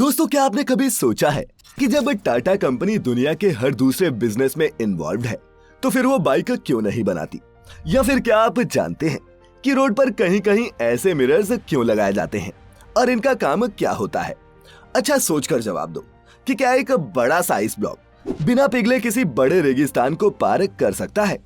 दोस्तों, क्या आपने कभी सोचा है कि जब टाटा कंपनी दुनिया के हर दूसरे बिजनेस में इन्वॉल्व है तो फिर वो बाइक क्यों नहीं बनाती? या फिर क्या आप जानते हैं कि रोड पर कहीं कहीं ऐसे मिरर्स क्यों लगाए जाते हैं और इनका काम क्या होता है? अच्छा, सोचकर जवाब दो कि क्या एक बड़ा सा आइस ब्लॉक बिना पिघले किसी बड़े रेगिस्तान को पार कर सकता है?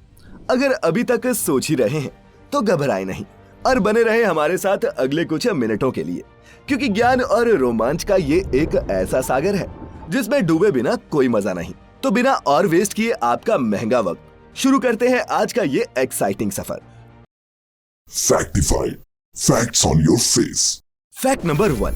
अगर अभी तक सोच ही रहे हैं तो घबराएं नहीं और बने रहे हमारे साथ अगले कुछ मिनटों के लिए, क्योंकि ज्ञान और रोमांच का ये एक ऐसा सागर है जिसमें डूबे बिना कोई मजा नहीं। तो बिना और वेस्ट किए आपका महंगा वक्त, शुरू करते हैं आज का ये एक्साइटिंग सफर। Factified, facts on your face. Fact number 1।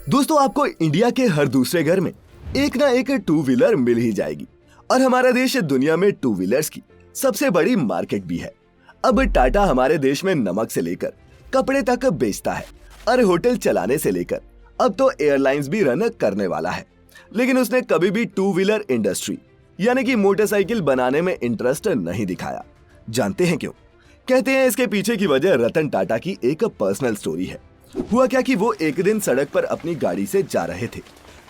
दोस्तों, आपको इंडिया के हर दूसरे घर में एक ना एक टू व्हीलर मिल ही जाएगी और हमारा देश दुनिया में टू व्हीलर्स की सबसे बड़ी मार्केट भी है। अब टाटा हमारे देश में नमक से लेकर कपड़े तक बेचता है और होटल चलाने से लेकर अब तो एयरलाइंस भी रन करने वाला है, लेकिन उसने कभी भी टू व्हीलर इंडस्ट्री यानी कि मोटरसाइकिल बनाने में इंटरेस्ट नहीं दिखाया। जानते हैं क्यों? कहते हैं इसके पीछे की वजह रतन टाटा की एक पर्सनल स्टोरी है। हुआ क्या कि वो एक दिन सड़क पर अपनी गाड़ी से जा रहे थे,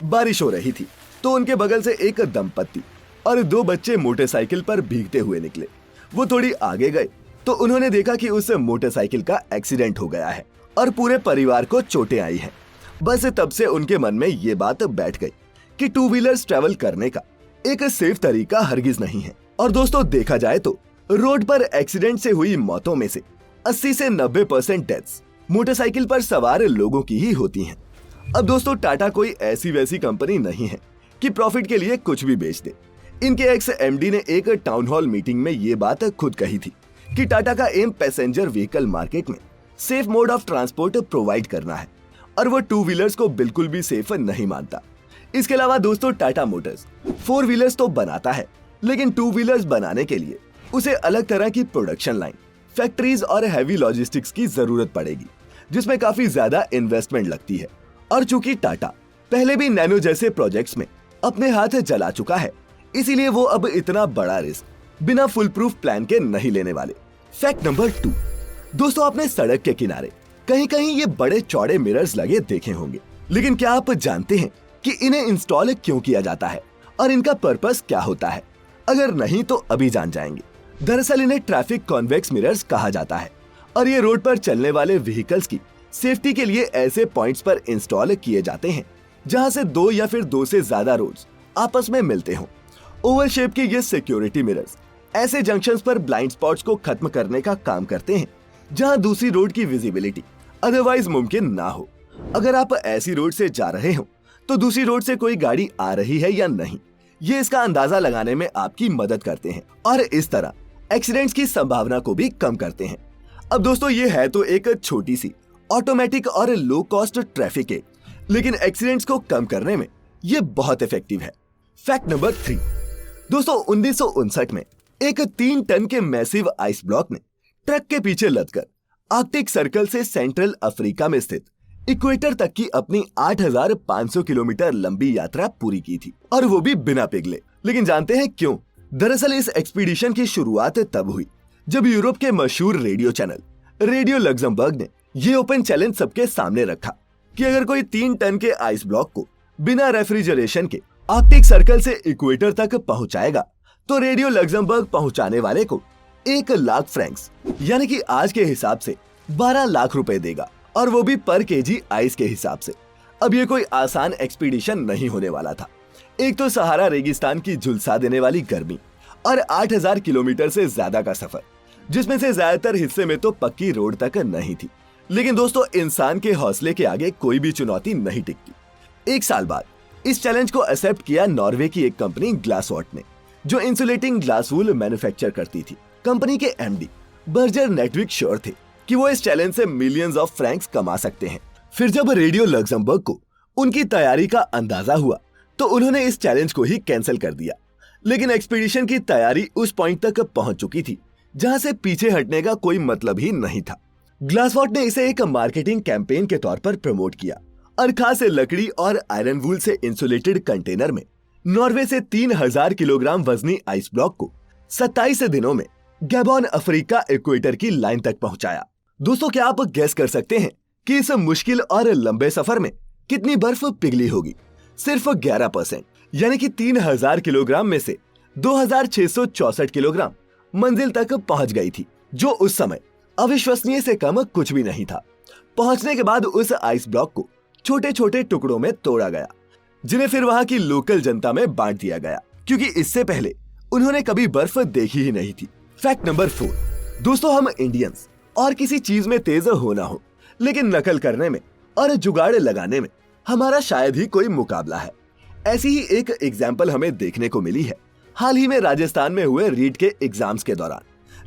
बारिश हो रही थी, तो उनके बगल से एक दंपत्ति और 2 बच्चे मोटरसाइकिल पर भीगते हुए निकले। वो थोड़ी आगे गए तो उन्होंने देखा कि उस मोटरसाइकिल का एक्सीडेंट हो गया है और पूरे परिवार को चोटें आई हैं। बस तब से उनके मन में ये बात बैठ गई कि टू व्हीलर्स ट्रैवल करने का एक सेफ तरीका हरगिज नहीं है। और दोस्तों, देखा जाए तो रोड पर एक्सीडेंट से हुई मौतों में से 80 से 90% डेथ्स मोटरसाइकिल पर सवार लोगों की ही होती हैं। अब दोस्तों, टाटा कोई ऐसी वैसी कंपनी नहीं है कि प्रॉफिट के लिए कुछ भी बेच दे। इनके एक्स एमडी ने एक टाउन हॉल मीटिंग में ये बात खुद कही थी कि टाटा का एम पैसेंजर व्हीकल मार्केट में safe mode of transport provide करना है और वो टू व्हीलर्स को बिल्कुल भी सेफ नहीं मानता। इसके अलावा दोस्तों, टाटा मोटर्स 4 व्हीलर्स तो बनाता है, लेकिन टू व्हीलर्स बनाने के लिए उसे अलग तरह की प्रोडक्शन लाइन, फैक्ट्रीज और हैवी लॉजिस्टिक्स की जरूरत पड़ेगी, जिसमें काफी ज्यादा इन्वेस्टमेंट लगती है। और चूंकि टाटा पहले भी नैनो जैसे प्रोजेक्ट्स में अपने हाथ जला चुका है, इसीलिए वो अब इतना बड़ा रिस्क बिना फुल प्रूफ प्लान के नहीं लेने वाले। Fact number 2। दोस्तों, आपने सड़क के किनारे कहीं कहीं ये बड़े चौड़े मिरर्स लगे देखे होंगे, लेकिन क्या आप जानते हैं कि इन्हें इंस्टॉल क्यों किया जाता है और इनका पर्पस क्या होता है? अगर नहीं तो अभी जान जाएंगे। दरअसल इन्हें ट्रैफिक कॉन्वेक्स मिरर्स कहा जाता है और ये रोड पर चलने वाले व्हीकल्स की सेफ्टी के लिए ऐसे पॉइंट्स पर इंस्टॉल किए जाते हैं जहां से 2 या फिर 2 से ज्यादा रोड्स आपस में मिलते हों। ओवल शेप के ये सिक्योरिटी मिरर्स ऐसे जंक्शंस पर ब्लाइंड स्पॉट्स को खत्म करने का काम करते हैं जहां दूसरी रोड की विजिबिलिटी अदरवाइज मुमकिन ना हो। अगर आप ऐसी रोड से जा रहे हो तो दूसरी रोड से कोई गाड़ी आ रही है या नहीं, ये इसका अंदाजा लगाने में आपकी मदद करते हैं और इस तरह एक्सीडेंट्स की संभावना को भी कम करते हैं। अब दोस्तों, ये है तो एक छोटी सी ऑटोमेटिक और लो कॉस्ट ट्रैफिक है, लेकिन एक्सीडेंट्स को कम करने में ये बहुत इफेक्टिव है। Fact number 3। दोस्तों, 1959 में एक 3 टन के मैसिव आइस ब्लॉक ने ट्रक के पीछे लदकर आर्कटिक सर्कल से सेंट्रल अफ्रीका में स्थित इक्वेटर तक की अपनी 8,500 किलोमीटर लंबी यात्रा पूरी की थी, और वो भी बिना पिघले। लेकिन जानते हैं क्यों? दरअसल इस एक्सपीडिशन की शुरुआत तब हुई जब यूरोप के मशहूर रेडियो चैनल रेडियो लग्जमबर्ग ने ये ओपन चैलेंज सबके सामने रखा कि अगर कोई 3 टन के आइस ब्लॉक को बिना रेफ्रिजरेशन के आर्कटिक सर्कल से इक्वेटर तक पहुंचाएगा तो रेडियो लग्जमबर्ग पहुंचाने वाले को 1 लाख फ्रैंक्स यानी कि आज के हिसाब से 12 लाख रुपए देगा, और वो भी पर केजी आइस के हिसाब से। अब ये कोई आसान एक्सपीडिशन नहीं होने वाला था। एक तो सहारा रेगिस्तान की झुलसा देने वाली गर्मी और 8,000 किलोमीटर से ज्यादा का सफर, जिसमें से ज्यादातर हिस्से में तो पक्की रोड तक नहीं थी। लेकिन दोस्तों, इंसान के हौसले के आगे कोई भी चुनौती नहीं टिकती। 1 साल बाद इस चैलेंज को एक्सेप्ट किया नॉर्वे की एक कंपनी ग्लासवॉट ने, जो इंसुलेटिंग ग्लास वूल मैन्युफैक्चर करती थी। कंपनी के एमडी बर्जर नेटविक श्योर थे कि वो इस चैलेंज से मिलियंस ऑफ फ्रैंक्स कमा सकते हैं। फिर जब रेडियो लग्जमबर्ग को उनकी तैयारी का अंदाजा हुआ तो उन्होंने इस चैलेंज को ही कैंसिल कर दिया। लेकिन एक्सपीडिशन की तैयारी उस पॉइंट तक पहुंच चुकी थी जहां से पीछे हटने का कोई मतलब ही नहीं था। ग्लासवॉट ने इसे एक मार्केटिंग कैंपेन के तौर पर प्रमोट किया और खास लकड़ी और आयरन वूल से इंसुलेटेड कंटेनर में नॉर्वे से 3,000 किलोग्राम वजनी आइस ब्लॉक को 27 दिनों में गैबोन अफ्रीका इक्वेटर की लाइन तक पहुंचाया। दोस्तों, क्या आप गेस कर सकते हैं कि इस मुश्किल और लंबे सफर में कितनी बर्फ पिघली होगी? सिर्फ 11%, यानी कि 3000 किलोग्राम में से 2664 किलोग्राम मंजिल तक पहुंच गई थी, जो उस समय अविश्वसनीय से कम कुछ भी नहीं था। पहुंचने के बाद उस आइस ब्लॉक को छोटे छोटे टुकड़ों में तोड़ा गया, जिन्हें फिर वहां की लोकल जनता में बांट दिया गया, क्योंकि इससे पहले उन्होंने कभी बर्फ देखी ही नहीं थी। फैक्ट नंबर 4, दोस्तों हम इंडियंस और किसी चीज में तेज हो ना हो, लेकिन नकल करने में और जुगाड़ लगाने में हमारा शायद ही कोई मुकाबला है। ऐसी ही एक एग्जाम्पल हमें देखने को मिली है हाल ही में राजस्थान में हुए रीट के एग्जाम्स के दौरान,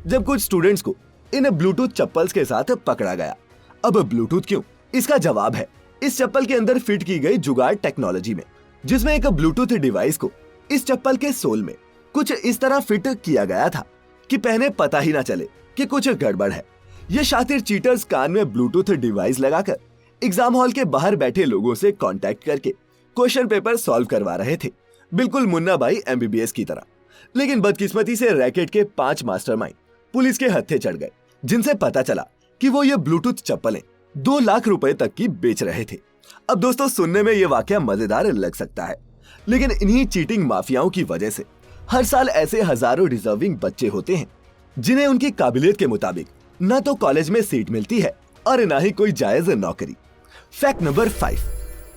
जब कुछ स्टूडेंट्स को इन ब्लूटूथ चप्पल्स के साथ पकड़ा गया। अब ब्लूटूथ क्यों? इसका जवाब है इस चप्पल के अंदर फिट की गई जुगाड़ टेक्नोलॉजी में, जिसमें एक ब्लूटूथ डिवाइस को इस चप्पल के सोल में कुछ इस तरह फिट किया गया था कि पहने पता ही ना चले कि कुछ गड़बड़ है। ये शातिर चीटर्स कान में ब्लूटूथ डिवाइस लगाकर एग्जाम हॉल के बाहर बैठे लोगों से कांटेक्ट करके क्वेश्चन पेपर सॉल्व करवा रहे थे, बिल्कुल मुन्ना भाई MBBS की तरह। लेकिन बदकिस्मती से रैकेट के 5 मास्टरमाइंड पुलिस के हत्थे चढ़ गए, जिनसे पता चला कि वो ये ब्लूटूथ चप्पलें 2 लाख रुपए तक की बेच रहे थे। अब दोस्तों सुनने में ये वाकया मजेदार लग सकता है, लेकिन इन्हीं चीटिंग माफियाओं की वजह से हर साल ऐसे हजारों डिजर्विंग बच्चे होते हैं जिन्हें उनकी काबिलियत के मुताबिक न तो कॉलेज में सीट मिलती है और न ही कोई जायज नौकरी। फैक्ट नंबर 5,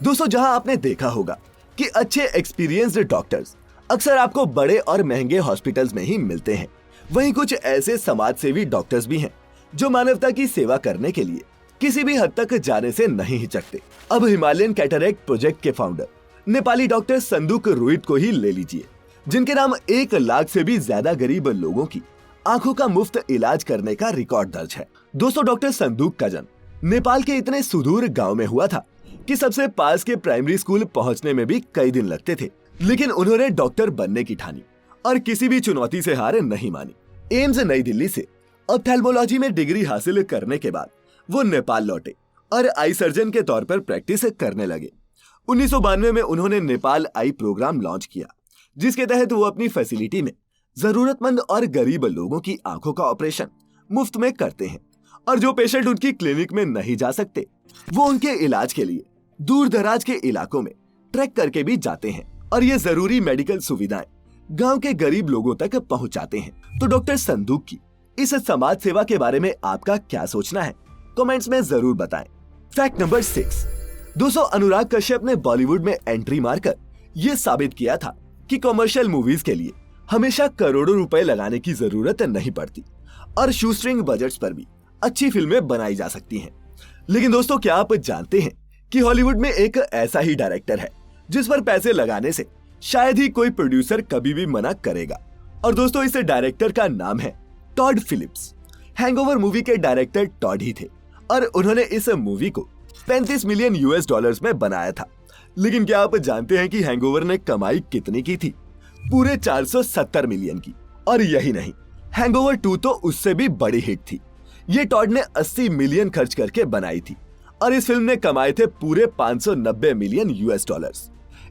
दोस्तों जहां आपने देखा होगा कि अच्छे एक्सपीरियंस्ड डॉक्टर्स अक्सर आपको बड़े और महंगे हॉस्पिटल्स में ही मिलते हैं, वहीं कुछ ऐसे समाज सेवी डॉक्टर्स भी हैं जो मानवता की सेवा करने के लिए किसी भी हद तक जाने से नहीं हिचकते। अब हिमालयन कैटरेक्ट प्रोजेक्ट के फाउंडर नेपाली डॉक्टर संदूक रुइट को ही ले लीजिए, जिनके नाम 1 लाख से भी ज्यादा गरीब लोगों की आंखों का मुफ्त इलाज करने का रिकॉर्ड दर्ज है। दोस्तों डॉक्टर संदूक का जन्म नेपाल के इतने सुदूर गांव में हुआ था कि सबसे पास के प्राइमरी स्कूल पहुंचने में भी कई दिन लगते थे, लेकिन उन्होंने डॉक्टर बनने की ठानी और किसी भी चुनौती से हार नहीं मानी। एम्स नई दिल्ली से ऑप्थेल्मोलॉजी में डिग्री हासिल करने के बाद वो नेपाल लौटे और आई सर्जन के तौर पर प्रैक्टिस करने लगे। 1992 में उन्होंने नेपाल आई प्रोग्राम लॉन्च किया, जिसके तहत वो अपनी फैसिलिटी में जरूरतमंद और गरीब लोगों की आंखों का ऑपरेशन मुफ्त में करते हैं, और जो पेशेंट उनकी क्लिनिक में नहीं जा सकते वो उनके इलाज के लिए दूर दराज के इलाकों में ट्रैक करके भी जाते हैं और ये जरूरी मेडिकल सुविधाएं गांव के गरीब लोगों तक पहुंचाते हैं। तो डॉक्टर संदूक की इस समाज सेवा के बारे में आपका क्या सोचना है, कमेंट्स में जरूर बताएं। फैक्ट नंबर 6, दोस्तों अनुराग कश्यप ने बॉलीवुड में एंट्री मारकर ये साबित किया था कि कमर्शियल मूवीज के लिए हमेशा करोड़ों रुपए लगाने की जरूरत नहीं पड़ती और शूस्ट्रिंग बजट्स पर भी अच्छी फिल्में बनाई जा सकती हैं। लेकिन दोस्तों क्या आप जानते हैं कि हॉलीवुड में एक ऐसा ही डायरेक्टर है जिस पर पैसे लगाने से शायद ही कोई प्रोड्यूसर कभी भी मना करेगा, और दोस्तों इस डायरेक्टर का नाम है टॉड फिलिप्स। हैंगओवर मूवी के डायरेक्टर टॉड ही थे और उन्होंने इस मूवी को 35 मिलियन US में बनाया था। लेकिन क्या आप जानते हैं कि हैंगओवर ने कमाई कितनी की थी? पूरे 470 मिलियन की। और यही नहीं, हैंगओवर 2 तो उससे भी बड़ी हिट थी। ये टॉड ने 80 मिलियन खर्च करके बनाई थी और इस फिल्म ने कमाए थे पूरे 590 मिलियन US।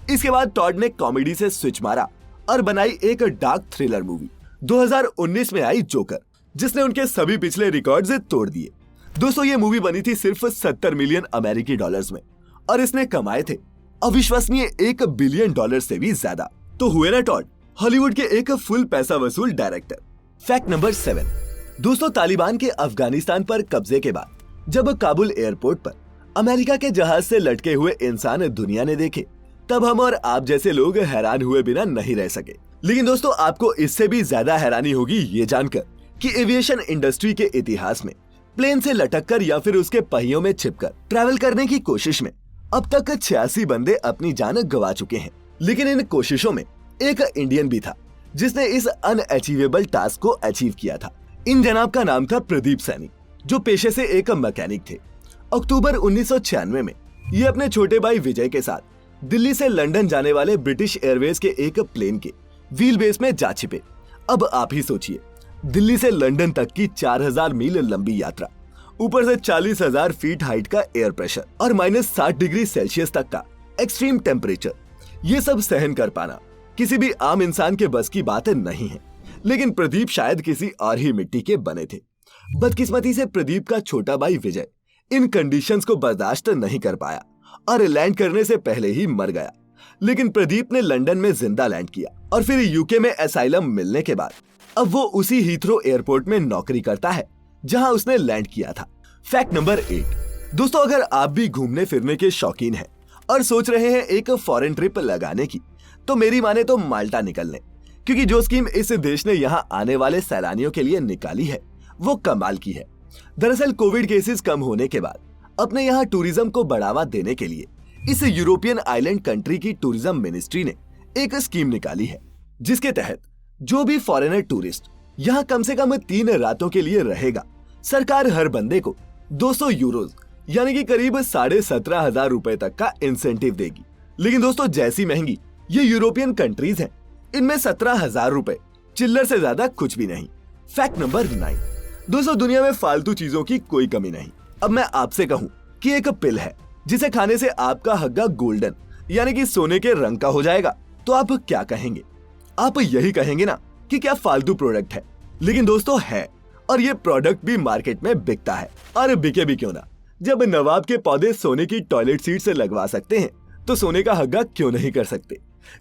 इसके बाद टॉड ने कॉमेडी से स्विच मारा और बनाई एक डार्क थ्रिलर मूवी 2019 में आई जोकर, जिसने उनके सभी पिछले रिकॉर्ड्स तोड़ दिए। दोस्तों ये मूवी बनी थी सिर्फ 70 मिलियन अमेरिकी डॉलर्स में और इसने कमाए थे अविश्वसनीय $1 बिलियन से भी ज्यादा। तो हुए ना टॉड हॉलीवुड के एक फुल पैसा वसूल डायरेक्टर। फैक्ट नंबर 7, दोस्तों तालिबान के अफगानिस्तान पर कब्जे के बाद जब काबुल एयरपोर्ट पर अमेरिका के जहाज से लटके हुए इंसान दुनिया ने देखे, तब हम और आप जैसे लोग हैरान हुए बिना नहीं रह सके। लेकिन दोस्तों आपको इससे भी ज्यादा हैरानी होगी ये जानकर कि एविएशन इंडस्ट्री के इतिहास में प्लेन से लटककर या फिर उसके पहियों में छिपकर ट्रैवल करने की कोशिश में अब तक 86 बंदे अपनी जान गंवा चुके हैं। लेकिन इन कोशिशों में एक इंडियन भी था जिसने इस अनअचीवेबल टास्क को अचीव किया था। इन जनाब का नाम था प्रदीप सैनी, जो पेशे से एक मैकेनिक थे। अक्टूबर 1996 में ये अपने छोटे भाई विजय के साथ दिल्ली से लंदन जाने वाले ब्रिटिश एयरवेज के एक प्लेन के व्हील बेस में जा छिपे। अब आप ही सोचिए, दिल्ली से लंदन तक की 4000 मील लंबी यात्रा, ऊपर से 40,000 फीट हाइट का एयर प्रेशर और -60 डिग्री सेल्सियस तक का एक्सट्रीम टेम्परेचर, ये सब सहन कर पाना किसी भी आम इंसान के बस की बात नहीं है। लेकिन प्रदीप शायद किसी और ही मिट्टी के बने थे। बदकिस्मती से प्रदीप का छोटा भाई विजय इन कंडीशंस को बर्दाश्त नहीं कर पाया और लैंड करने से पहले ही मर गया। लेकिन प्रदीप ने लंदन में जिंदा लैंड किया और फिर यूके में एसाइलम मिलने के बाद अब वो उसी हीथ्रो एयरपोर्ट में नौकरी करता है जहां उसने लैंड किया था। Fact number 8। दोस्तों, अगर आप भी घूमने फिरने के शौकीन हैं और सोच रहे हैं एक फॉरेन ट्रिप लगाने की, तो मेरी माने तो माल्टा निकल लें, क्योंकि जो स्कीम इस देश ने यहाँ आने वाले सैलानियों के लिए निकाली है वो कमाल की है। दरअसल कोविड केसेस कम होने के बाद अपने यहाँ टूरिज्म को बढ़ावा देने के लिए इस यूरोपियन आइलैंड कंट्री की टूरिज्म मिनिस्ट्री ने एक स्कीम निकाली है, जिसके तहत जो भी फॉरेनर टूरिस्ट यहाँ कम से कम 3 रातों के लिए रहेगा, सरकार हर बंदे को 200 यूरोज यानी कि करीब 17,500 रुपए तक का इंसेंटिव देगी। लेकिन दोस्तों, जैसी महंगी ये यूरोपियन कंट्रीज हैं, इनमें 17,000 रुपए चिल्लर से ज्यादा कुछ भी नहीं। Fact number 9। दोस्तों, दुनिया में फालतू चीजों की कोई कमी नहीं। अब मैं आपसे कहूं कि एक पिल है जिसे खाने से आपका हग्गा गोल्डन यानी कि सोने के रंग का हो जाएगा, तो आप क्या कहेंगे? आप यही कहेंगे ना कि क्या फालतू प्रोडक्ट है। लेकिन दोस्तों है, और ये प्रोडक्ट भी मार्केट में बिकता है। और बिके भी क्यों ना, जब नवाब के पौधे सोने की टॉयलेट सीट से लगवा सकते हैं तो सोने का हग्गा क्यों नहीं कर सकते।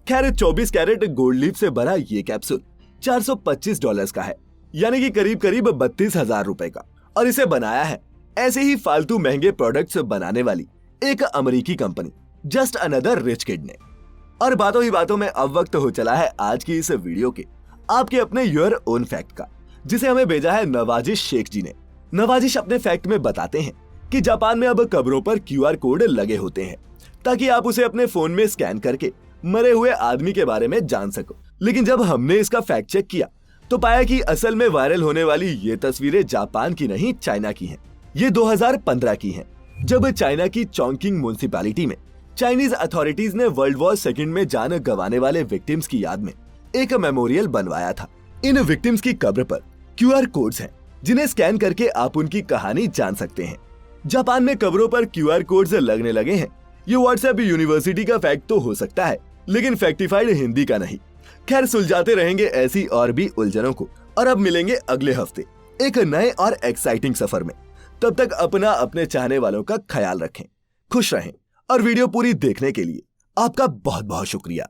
खैर, 24 कैरेट गोल्ड लीफ से भरा ये कैप्सूल $425 का है, यानी कि करीब करीब 32,000 रुपए का। और इसे बनाया है ऐसे ही फालतू महंगे प्रोडक्ट्स बनाने वाली एक अमेरिकी company just another rich kid ने। और बातों ही बातों में अब वक्त हो चला है आज की इस वीडियो के आपके अपने योर ओन फैक्ट का, जिसे हमें भेजा है नवाजिश शेख जी ने। नवाजिश अपने फैक्ट में बताते हैं कि जापान में अब कब्रों पर QR कोड लगे होते हैं ताकि आप उसे अपने फोन में स्कैन करके मरे हुए आदमी के बारे में जान सको। लेकिन जब हमने इसका फैक्ट चेक किया तो पाया कि असल में वायरल होने वाली ये तस्वीरें जापान की नहीं, चाइना की हैं। ये 2015 की हैं, जब चाइना की चोंगकिंग म्युनिसिपैलिटी में चाइनीज अथॉरिटीज ने वर्ल्ड वॉर सेकंड में जान गंवाने वाले विक्टिम्स की याद में एक मेमोरियल बनवाया था। इन विक्टिम्स की कब्र पर QR कोड्स हैं जिन्हें स्कैन करके आप उनकी कहानी जान सकते हैं। जापान में कब्रों पर QR कोड्स लगने लगे हैं। ये व्हाट्सएप यूनिवर्सिटी का फैक्ट तो हो सकता है, लेकिन फैक्टिफाइड हिंदी का नहीं। खैर, सुलझाते रहेंगे ऐसी और भी उलझनों को, और अब मिलेंगे अगले हफ्ते एक नए और एक्साइटिंग सफर में। तब तक अपना अपने चाहने वालों का ख्याल रखें, खुश रहें, और वीडियो पूरी देखने के लिए आपका बहुत बहुत शुक्रिया।